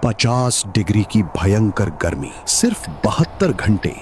50 degree की भयंकर गर्मी, सिर्फ 72 घंटे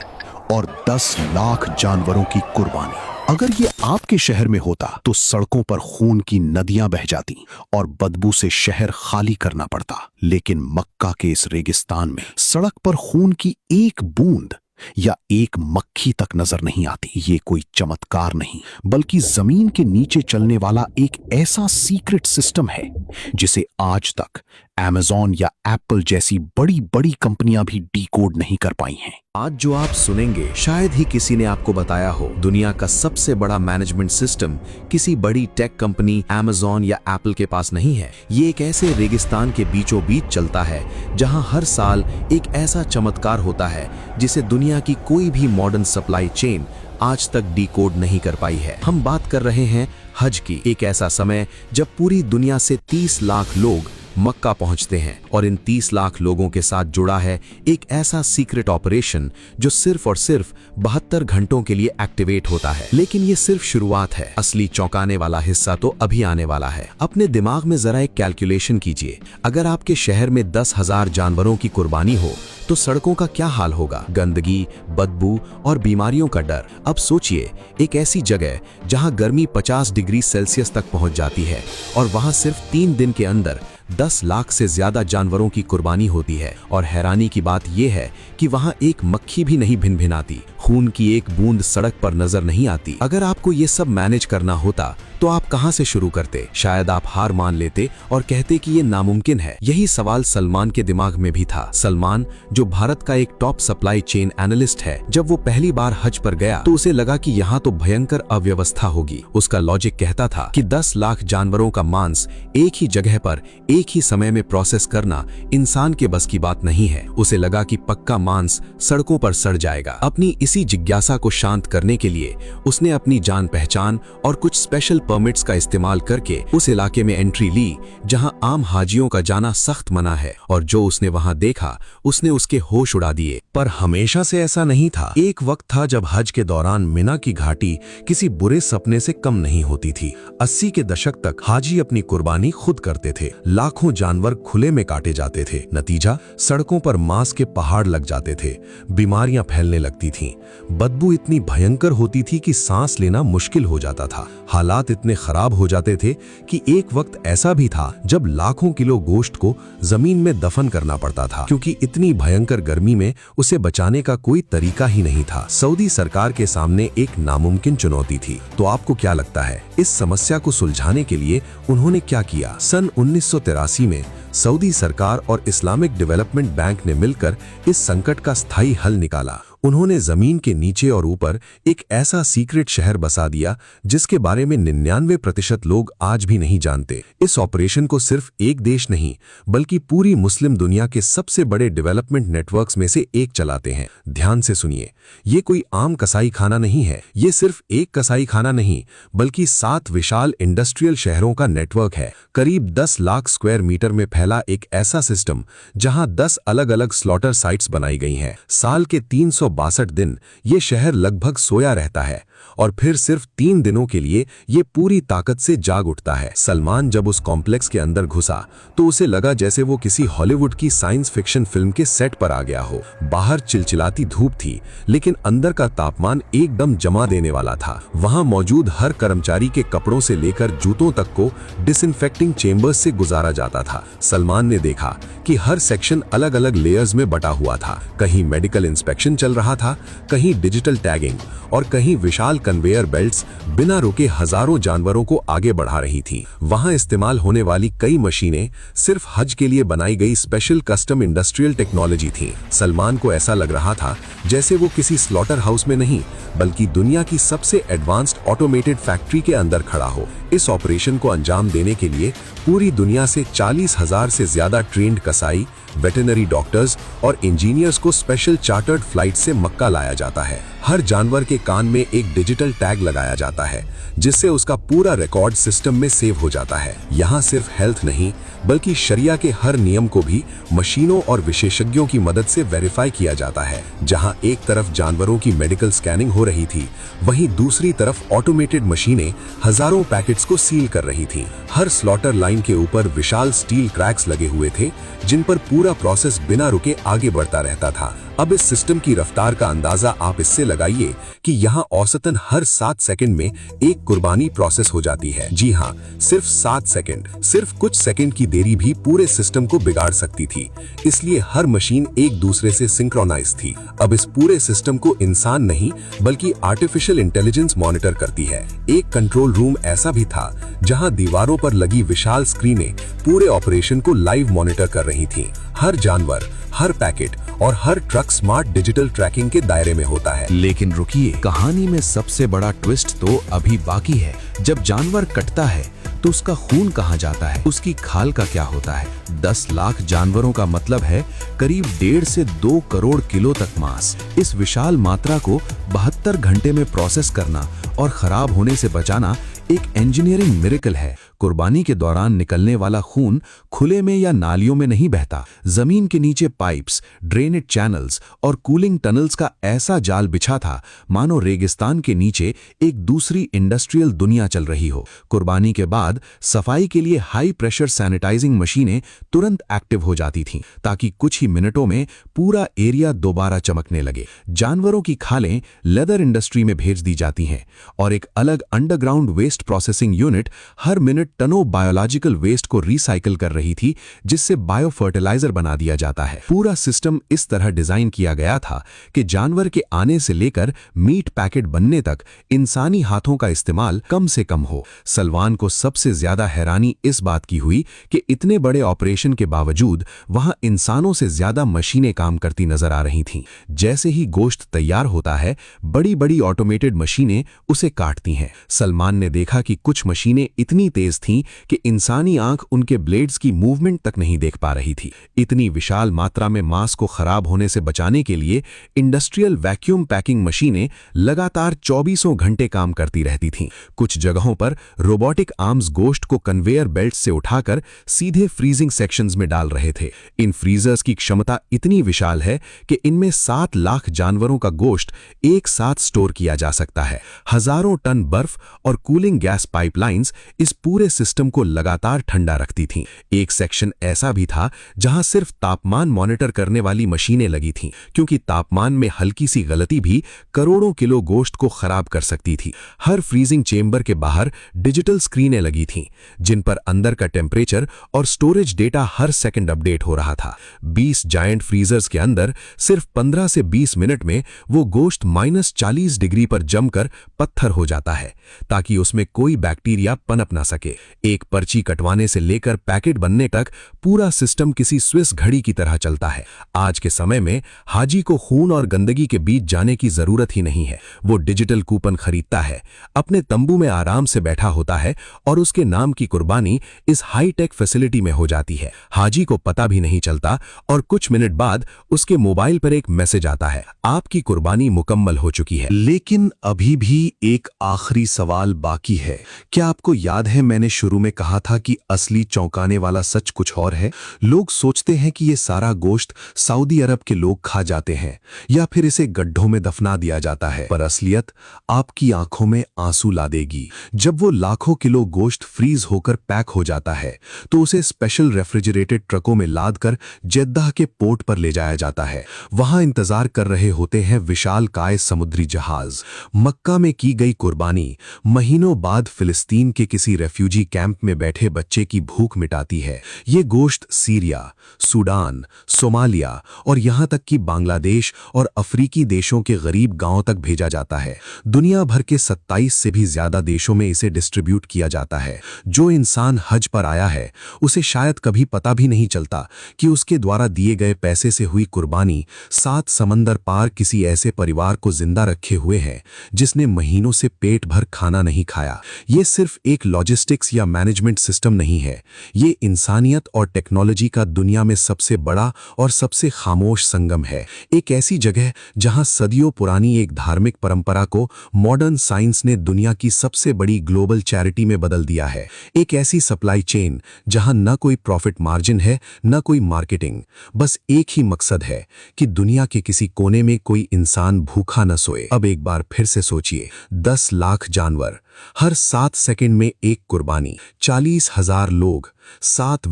और 10 लाख जानवरों की कुर्बानी। अगर ये आपके शहर में होता तो सड़कों पर खून की नदियां बह जाती और बदबू से शहर खाली करना पड़ता। लेकिन मक्का के इस रेगिस्तान में सड़क पर खून की एक बूंद या एक मक्खी तक नजर नहीं आती। ये कोई चमत्कार नहीं, बल्कि जमीन के नीचे चलने वाला एक ऐसा सीक्रेट सिस्टम है जिसे आज तक अमेज़न या एप्पल जैसी बड़ी बड़ी कंपनियां भी डीकोड नहीं कर पाई हैं। आज जो आप सुनेंगे शायद ही किसी ने आपको बताया हो। दुनिया का सबसे बड़ा मैनेजमेंट सिस्टम किसी बड़ी टेक कंपनी अमेज़न या एप्पल के पास नहीं है। ये एक ऐसे रेगिस्तान के बीचों बीच चलता है जहां हर साल एक ऐसा चमत्कार होता है जिसे दुनिया की कोई भी मॉडर्न सप्लाई चेन आज तक डीकोड नहीं कर पाई है। हम बात कर रहे हैं हज की। एक ऐसा समय जब पूरी दुनिया से 30 लाख लोग मक्का पहुंचते हैं और इन 30 लाख लोगों के साथ जुड़ा है एक ऐसा सीक्रेट ऑपरेशन जो सिर्फ और सिर्फ 72 घंटों के लिए एक्टिवेट होता है। लेकिन ये सिर्फ शुरुआत है, असली चौंकाने वाला हिस्सा तो अभी आने वाला है। अपने दिमाग में जरा एक कैलकुलेशन कीजिए, अगर आपके शहर में 10,000 जानवरों की कुर्बानी हो तो सड़कों का क्या हाल होगा। गंदगी, बदबू और बीमारियों का डर। अब सोचिए, एक ऐसी जगह जहां गर्मी 50 डिग्री सेल्सियस तक पहुंच जाती है और वहां सिर्फ 3 दिन के अंदर 10 लाख से ज्यादा जानवरों की कुर्बानी होती है। और हैरानी की बात यह है कि वहां एक मक्खी भी नहीं भिनभिनाती, खून की एक बूंद सड़क पर नजर नहीं आती। अगर आपको ये सब मैनेज करना होता तो आप कहां से शुरू करते? शायद आप हार मान लेते और कहते कि ये नामुमकिन है। यही सवाल सलमान के दिमाग में भी था। सलमान, जो भारत का एक टॉप सप्लाई चेन एनालिस्ट है, जब वो पहली बार हज पर गया तो उसे लगा कि यहाँ तो भयंकर अव्यवस्था होगी। उसका लॉजिक कहता था कि 10 लाख जानवरों का मांस एक ही जगह पर एक ही समय में प्रोसेस करना इंसान के बस की बात नहीं है। उसे लगा कि पक्का मांस सड़कों पर सड़ जाएगा। अपनी इसी जिज्ञासा को शांत करने के लिए उसने अपनी जान पहचान और कुछ स्पेशल परमिट्स का इस्तेमाल करके उस इलाके में एंट्री ली जहां आम हाजियों का जाना सख्त मना है। और जो उसने वहां देखा उसने उसके होश उड़ा दिए। पर हमेशा से ऐसा नहीं था। एक वक्त था जब हज के दौरान मिना की घाटी किसी बुरे सपने से कम नहीं होती थी। 80 के दशक तक हाजी अपनी कुर्बानी खुद करते थे। लाखों जानवर खुले में काटे जाते थे। नतीजा, सड़कों पर मांस के पहाड़ लग जाते थे, बीमारियां फैलने लगती थीं, बदबू इतनी भयंकर होती थी कि सांस लेना मुश्किल हो जाता था। हालात इतने खराब हो जाते थे कि एक वक्त ऐसा भी था जब लाखों किलो गोश्त को जमीन में दफन करना पड़ता था, क्योंकि इतनी भयंकर गर्मी में उसे बचाने का कोई तरीका ही नहीं था। सऊदी सरकार के सामने एक नामुमकिन चुनौती थी। तो आपको क्या लगता है, इस समस्या को सुलझाने के लिए उन्होंने क्या किया? सन 1983 में सऊदी सरकार और इस्लामिक डेवलपमेंट बैंक ने मिलकर इस संकट का स्थायी हल निकाला। उन्होंने जमीन के नीचे और ऊपर एक ऐसा सीक्रेट शहर बसा दिया जिसके बारे में 99% लोग आज भी नहीं जानते। इस ऑपरेशन को सिर्फ एक देश नहीं, बल्कि पूरी मुस्लिम दुनिया के सबसे बड़े डेवलपमेंट नेटवर्क्स में से एक चलाते हैं। ध्यान से सुनिए, ये कोई आम कसाई खाना नहीं है। ये सिर्फ एक कसाई खाना नहीं, बल्कि 7 विशाल इंडस्ट्रियल शहरों का नेटवर्क है। करीब 10 लाख स्क्वायर मीटर में फैला एक ऐसा सिस्टम जहां 10 अलग अलग स्लॉटर साइट्स बनाई गई हैं। साल के 362 दिन ये शहर लगभग सोया रहता है और फिर सिर्फ 3 दिनों के लिए ये पूरी ताकत से जाग उठता है। सलमान जब उस कॉम्प्लेक्स के अंदर घुसा तो उसे लगा जैसे वो किसी हॉलीवुड की साइंस फिक्शन फिल्म के सेट पर आ गया हो। बाहर चिलचिलाती धूप थी, लेकिन अंदर का तापमान एकदम जमा देने वाला था। वहां मौजूद हर कर्मचारी के कपड़ों से लेकर जूतों तक को डिसइंफेक्टिंग चेंबर्स से गुजारा जाता था। सलमान ने देखा कि हर सेक्शन अलग अलग लेयर्स में बटा हुआ था। कहीं मेडिकल इंस्पेक्शन चल रहा था, कहीं डिजिटल टैगिंग और कहीं विशाल कन्वेयर बेल्ट्स बिना रुके हजारों जानवरों को आगे बढ़ा रही थीं। वहां इस्तेमाल होने वाली कई मशीनें सिर्फ हज के लिए बनाई गई स्पेशल कस्टम इंडस्ट्रियल टेक्नोलॉजी थीं। सलमान को ऐसा लग रहा था जैसे वो किसी स्लॉटर हाउस में नहीं, बल्कि दुनिया की सबसे एडवांस्ड ऑटोमेटेड फैक्ट्री के अंदर खड़ा हो। इस ऑपरेशन को अंजाम देने के लिए पूरी दुनिया से 40,000 से ज्यादा ट्रेंड कसाई, वेटरनरी डॉक्टर्स और इंजीनियर्स को स्पेशल चार्टर्ड फ्लाइट से मक्का लाया जाता है। हर जानवर के कान में एक डिजिटल टैग लगाया जाता है जिससे उसका पूरा रिकॉर्ड सिस्टम में सेव हो जाता है। यहाँ सिर्फ हेल्थ नहीं, बल्कि शरिया के हर नियम को भी मशीनों और विशेषज्ञों की मदद से वेरीफाई किया जाता है। जहाँ एक तरफ जानवरों की मेडिकल स्कैनिंग हो रही थी, वहीं दूसरी तरफ ऑटोमेटेड मशीनें हजारों पैकेट स्लॉट्स को सील कर रही थीं। हर स्लॉटर लाइन के ऊपर विशाल स्टील क्रैक्स लगे हुए थे, जिन पर पूरा प्रोसेस बिना रुके आगे बढ़ता रहता था। अब इस सिस्टम की रफ्तार का अंदाजा आप इससे लगाइए कि यहाँ औसतन हर 7 सेकंड में एक कुर्बानी प्रोसेस हो जाती है। जी हाँ, सिर्फ 7 सेकंड। सिर्फ कुछ सेकंड की देरी भी पूरे सिस्टम को बिगाड़ सकती थी, इसलिए हर मशीन एक दूसरे से सिंक्रोनाइज थी। अब इस पूरे सिस्टम को इंसान नहीं बल्कि आर्टिफिशियल इंटेलिजेंस मॉनिटर करती है। एक कंट्रोल रूम ऐसा भी था जहाँ दीवारों पर लगी विशाल स्क्रीनें पूरे ऑपरेशन को लाइव मॉनिटर कर रही थीं। हर जानवर, हर पैकेट और हर ट्रक स्मार्ट डिजिटल ट्रैकिंग के दायरे में होता है। लेकिन रुकिए, कहानी में सबसे बड़ा ट्विस्ट तो अभी बाकी है। जब जानवर कटता है तो उसका खून कहाँ जाता है, उसकी खाल का क्या होता है? 10 लाख जानवरों का मतलब है करीब 1.5 से 2 करोड़ किलो तक मांस। इस विशाल मात्रा को 72 घंटे में प्रोसेस करना और खराब होने से बचाना एक इंजीनियरिंग मिरेकल है। कुर्बानी के दौरान निकलने वाला खून खुले में या नालियों में नहीं बहता। जमीन के नीचे पाइप्स, ड्रेनेज चैनल्स और कूलिंग टनल्स का ऐसा जाल बिछा था मानो रेगिस्तान के नीचे एक दूसरी इंडस्ट्रियल दुनिया चल रही हो। कुर्बानी के बाद सफाई के लिए हाई प्रेशर सैनिटाइजिंग मशीनें तुरंत एक्टिव हो जाती थीं, ताकि कुछ ही मिनटों में पूरा एरिया दोबारा चमकने लगे। जानवरों की खालें लेदर इंडस्ट्री में भेज दी जाती हैं और एक अलग अंडरग्राउंड वेस्ट प्रोसेसिंग यूनिट हर मिनट टनों बायोलॉजिकल वेस्ट को रिसाइकिल कर रही थी, जिससे बायो फर्टिलाइजर बना दिया जाता है। पूरा सिस्टम इस तरह डिजाइन किया गया था कि जानवर के आने से लेकर मीट पैकेट बनने तक इंसानी हाथों का इस्तेमाल कम से कम हो। सलमान को सबसे ज्यादा हैरानी इस बात की हुई कि इतने बड़े ऑपरेशन के बावजूद वहां इंसानों से ज्यादा मशीनें काम करती नजर आ रही थीं। जैसे ही गोश्त तैयार होता है, बड़ी बड़ी ऑटोमेटेड मशीनें उसे काटती हैं। सलमान ने देखा कि कुछ मशीनें इतनी तेज थीं कि इंसानी आंख उनके ब्लेड्स की मूवमेंट तक नहीं देख पा रही थी। इतनी विशाल मात्रा में मांस को खराब होने से बचाने के लिए इंडस्ट्रियल वैक्यूम पैकिंग मशीनें लगातार 24 घंटे काम करती रहती थीं। कुछ जगहों पर रोबोटिक आर्म्स गोश्त को कन्वेयर बेल्ट से उठाकर सीधे फ्रीजिंग सेक्शंस में डाल रहे थे। इन फ्रीजर्स की क्षमता इतनी विशाल है कि इनमें 7 लाख जानवरों का गोश्त एक साथ स्टोर किया जा सकता है। हजारों टन बर्फ और कूलिंग गैस पाइपलाइंस इस पूरे सिस्टम को लगातार ठंडा रखती थीं। एक सेक्शन ऐसा भी था जहां सिर्फ तापमान मॉनिटर करने वाली मशीनें लगी थीं, क्योंकि तापमान में हल्की सी गलती भी करोड़ों किलो गोश्त को खराब कर सकती थी। हर फ्रीजिंग चेंबर के बाहर डिजिटल स्क्रीनें लगी थीं, जिन पर अंदर का टेम्परेचर और स्टोरेज डेटा हर सेकंड अपडेट हो रहा था। 20 जायंट फ्रीजर्स के अंदर सिर्फ 15 से 20 मिनट में वो गोश्त -40 डिग्री पर जमकर पत्थर हो जाता है, ताकि उसमें कोई बैक्टीरिया पनप ना सके। एक पर्ची कटवाने से लेकर पैकेट बनने तक पूरा सिस्टम किसी स्विस घड़ी की तरह चलता है। आज के समय में हाजी को खून और गंदगी के बीच जाने की जरूरत ही नहीं है। वो डिजिटल कूपन खरीदता है, अपने तंबू में आराम से बैठा होता है और उसके नाम की कुर्बानी इस हाईटेक फैसिलिटी में हो जाती है। हाजी को पता भी नहीं चलता और कुछ मिनट बाद उसके मोबाइल पर एक मैसेज आता है, आपकी कुर्बानी मुकम्मल हो चुकी है। लेकिन अभी भी एक आखिरी सवाल बाकी है। क्या आपको याद है मैंने शुरू में कहा था कि असली चौंकाने वाला सच कुछ और है? लोग सोचते हैं कि ये सारा गोश्त सऊदी अरब के लोग खा जाते हैं या फिर इसे गड्ढों में दफना दिया जाता है, पर असलियत आपकी आंखों में आंसू ला देगी। जब वो लाखों किलो गोश्त फ्रीज होकर पैक हो जाता है तो उसे स्पेशल रेफ्रिजरेटेड ट्रकों में लाद कर जेद्दाह के पोर्ट पर ले जाया जाता है। वहां इंतजार कर रहे होते हैं विशाल काय समुद्री जहाज। मक्का में की गई कुर्बानी महीनों बाद फिलिस्तीन के किसी रेफ्यूजी कैंप में बैठे बच्चे की भूख मिटाती है। ये गोश्त सीरिया, सूडान, सोमालिया और यहां तक कि बांग्लादेश और अफ्रीकी देशों के गरीब गांवों तक भेजा जाता है। दुनिया भर के 27 से भी ज्यादा देशों में इसे डिस्ट्रीब्यूट किया जाता है। जो इंसान हज पर आया है उसे शायद कभी पता भी नहीं चलता कि उसके द्वारा दिए गए पैसे से हुई कुर्बानी 7 समंदर पार किसी ऐसे परिवार को जिंदा रखे हुए है जिसने महीनों से पेट भर खाना नहीं खाया। ये सिर्फ एक लॉजिस्टिक्स टैक्स या मैनेजमेंट सिस्टम नहीं है, ये इंसानियत और टेक्नोलॉजी का दुनिया में सबसे बड़ा और सबसे खामोश संगम है। एक ऐसी जगह जहां सदियों पुरानी एक धार्मिक परंपरा को मॉडर्न साइंस ने दुनिया की सबसे बड़ी ग्लोबल चैरिटी में बदल दिया है। एक ऐसी सप्लाई चेन जहां न कोई प्रॉफिट मार्जिन है, न कोई मार्केटिंग, बस एक ही मकसद है कि दुनिया के किसी कोने में कोई इंसान भूखा न सोए। अब एक बार फिर से सोचिए, 10 लाख जानवर, हर 7 सेकंड में एक कुर्बानी, 40,000 लोग, 7